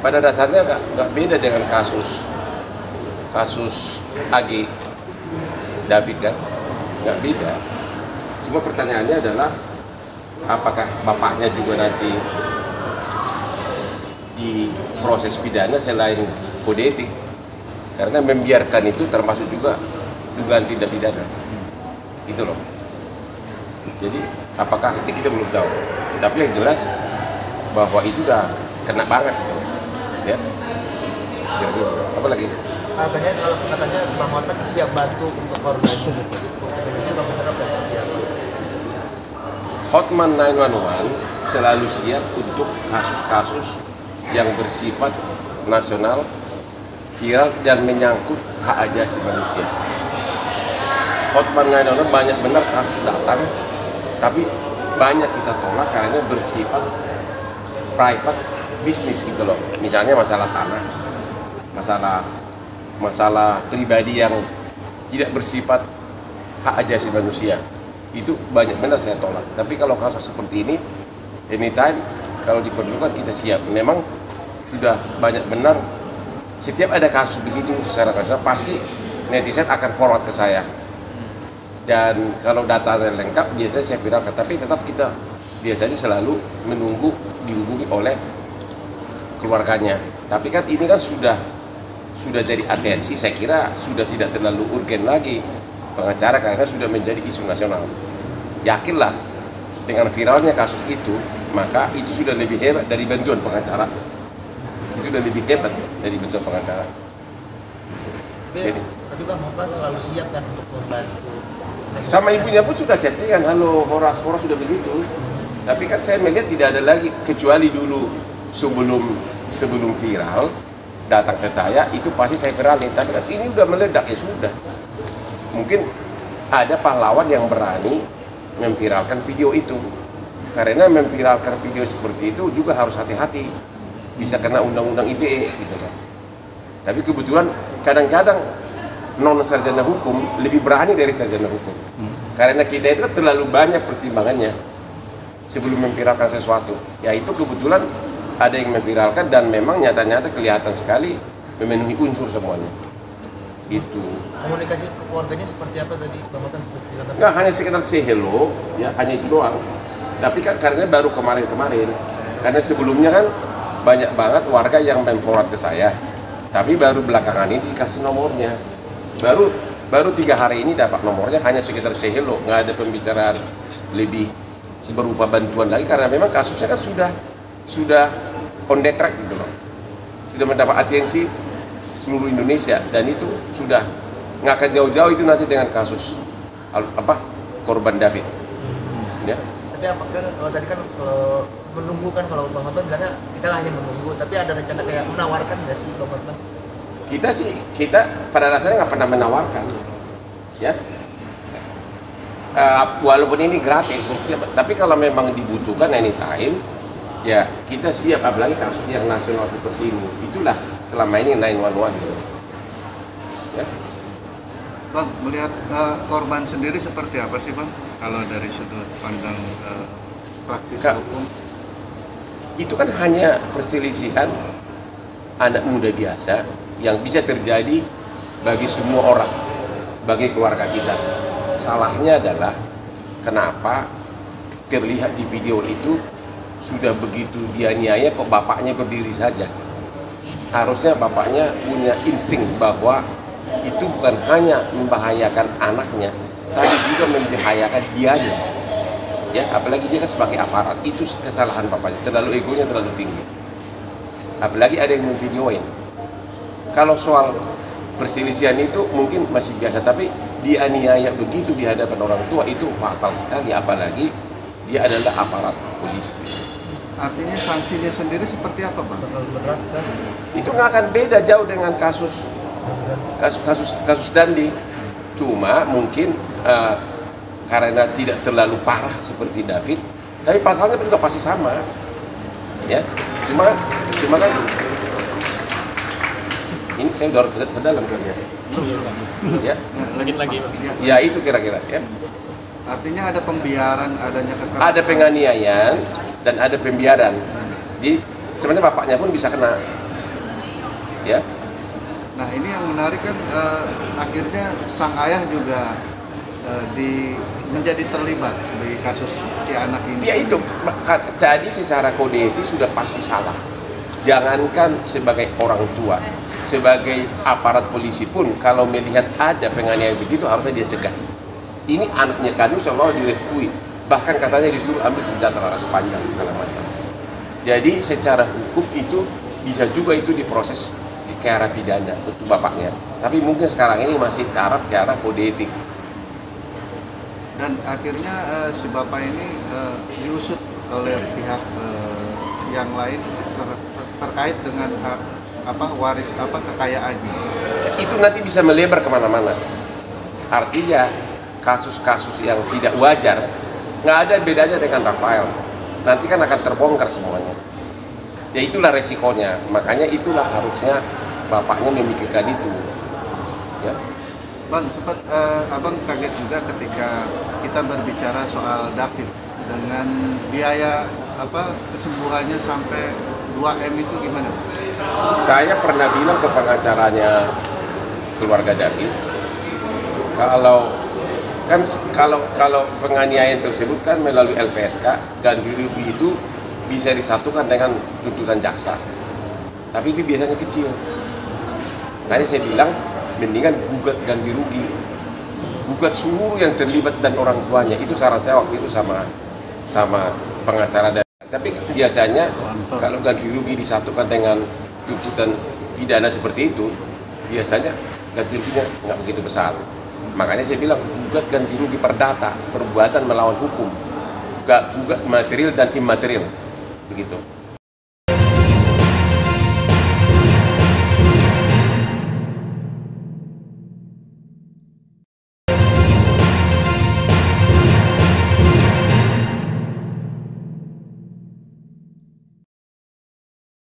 pada dasarnya nggak beda dengan kasus AG David kan, nggak beda. Cuma pertanyaannya adalah apakah bapaknya juga nanti di proses pidana selain kode etik, karena membiarkan itu termasuk juga dugaan tindak pidana, gitu loh. Jadi apakah itu kita belum tahu, tapi yang jelas bahwa itu udah kena banget, gitu. Ya. Jadi, apa lagi? Katanya Bang Hotman siap bantu untuk korban itu. Jadinya Bang Hotman apa? Hotman 911 selalu siap untuk kasus-kasus yang bersifat nasional, viral dan menyangkut hak asasi manusia. Hotman 911 banyak benar kasus datang, tapi banyak kita tolak karena bersifat private bisnis gitu loh. Misalnya masalah tanah, masalah pribadi yang tidak bersifat hak asasi manusia, itu banyak benar saya tolak. Tapi kalau kasus seperti ini, anytime kalau diperlukan kita siap. Memang sudah banyak benar, setiap ada kasus begitu secara kasus pasti netizen akan forward ke saya, dan kalau datanya lengkap biasanya saya viralkan. Tapi tetap kita biasanya selalu menunggu dihubungi oleh keluarganya. Tapi kan ini kan sudah jadi atensi, saya kira sudah tidak terlalu urgen lagi pengacara karena sudah menjadi isu nasional. Yakinlah dengan viralnya kasus itu, maka itu sudah lebih hebat dari bantuan pengacara. Itu sudah lebih hebat dari bantuan pengacara. Tapi Bang Hotman selalu siap kan untuk membantu. Sama ibunya pun sudah chattingan, halo Horas sudah begitu. Tapi kan saya melihat tidak ada lagi, kecuali dulu sebelum viral datang ke saya, itu pasti saya viralin. Tapi kan ini udah meledak, ya sudah. Mungkin ada pahlawan yang berani memviralkan video itu. Karena memviralkan video seperti itu juga harus hati-hati. Bisa kena undang-undang ITE gitu kan. Tapi kebetulan kadang-kadang non sarjana hukum lebih berani dari sarjana hukum. Karena kita itu kan terlalu banyak pertimbangannya sebelum memviralkan sesuatu. Ya itu kebetulan ada yang memviralkan dan memang nyata-nyata kelihatan sekali memenuhi unsur semuanya. Itu. Komunikasi ke keluarganya seperti apa tadi Bang Hotman seperti katakan? Nggak hanya sekedar say hello, ya hanya itu doang. Tapi kan karena baru kemarin-kemarin, karena sebelumnya kan banyak banget warga yang memforward ke saya, tapi baru belakangan ini dikasih nomornya. Baru 3 hari ini dapat nomornya, hanya sekedar say hello, nggak ada pembicaraan lebih berupa bantuan lagi karena memang kasusnya kan sudah on the track gitu loh, sudah mendapat atensi seluruh Indonesia dan itu sudah nggak akan jauh-jauh itu nanti dengan kasus korban David. Ya. Tapi apakah kalau tadi kan menunggu kan, kalau Bang Hotman bilangnya kita hanya menunggu, tapi ada rencana kayak menawarkan nggak sih Bang Hotman? Kita pada dasarnya nggak pernah menawarkan, ya. Walaupun ini gratis, tapi kalau memang dibutuhkan anytime, ya kita siap. Apalagi kasus yang nasional seperti ini, itulah selama ini 911 gitu. Ya. Bang, melihat korban sendiri seperti apa sih Bang? Kalau dari sudut pandang praktis hukum? Itu kan hanya perselisihan anak muda biasa yang bisa terjadi bagi semua orang, bagi keluarga kita. Salahnya adalah kenapa terlihat di video itu sudah begitu dianiaya kok bapaknya berdiri saja. Harusnya bapaknya punya insting bahwa itu bukan hanya membahayakan anaknya, tapi juga membahayakan dianya. Ya, apalagi dia kan sebagai aparat, itu kesalahan bapaknya, terlalu egonya terlalu tinggi. Apalagi ada yang memvideoin. Kalau soal perselisihan itu mungkin masih biasa, tapi dianiaya begitu di hadapan orang tua itu fatal sekali, apalagi dia adalah aparat polisi. Artinya sanksinya sendiri seperti apa Bang? Berat kan? Itu nggak akan beda jauh dengan kasus Dandi. Cuma mungkin karena tidak terlalu parah seperti David, tapi pasalnya juga pasti sama, ya. Cuma kan ini saya dorong ke dalam kan ya. Ya. Lanjut lagi. Ya itu kira-kira ya. Artinya ada pembiaran, adanya kekerasan. Ada penganiayaan dan ada pembiaran. Jadi sebenarnya bapaknya pun bisa kena. ya. Nah ini yang menarik kan akhirnya sang ayah juga menjadi terlibat di kasus si anak ini. Ya itu tadi secara kode etik sudah pasti salah. Jangankan sebagai orang tua, sebagai aparat polisi pun kalau melihat ada penganiayaan begitu harusnya dia cegah. Ini anaknya kandung seolah direstui, bahkan katanya disuruh ambil senjata laras panjang segala macam. Jadi secara hukum itu bisa juga itu diproses ke arah pidana untuk bapaknya. Tapi mungkin sekarang ini masih taraf ke arah kode etik. Dan akhirnya si bapak ini diusut oleh pihak yang lain terkait dengan waris kekayaannya. Itu nanti bisa melebar kemana-mana. Artinya kasus-kasus yang tidak wajar nggak ada bedanya dengan Rafael. Nanti kan akan terbongkar semuanya. Ya itulah resikonya. Makanya itulah harusnya bapaknya memikirkan itu. Ya. Bang, sempat abang kaget juga ketika kita berbicara soal David dengan biaya kesembuhannya sampai 2M itu gimana? Saya pernah bilang ke pengacaranya keluarga David, kalau penganiayaan tersebut kan melalui LPSK, ganti rugi itu bisa disatukan dengan tuntutan jaksa. Tapi itu biasanya kecil. Tadi saya bilang mendingan gugat ganti rugi, gugat seluruh yang terlibat dan orang tuanya. Itu saran saya waktu itu sama pengacara. Tapi biasanya kalau ganti rugi disatukan dengan tuntutan pidana seperti itu, biasanya ganti ruginya nggak begitu besar. Makanya saya bilang gugat ganti rugi perdata, perbuatan melawan hukum, gugat material dan imaterial, begitu.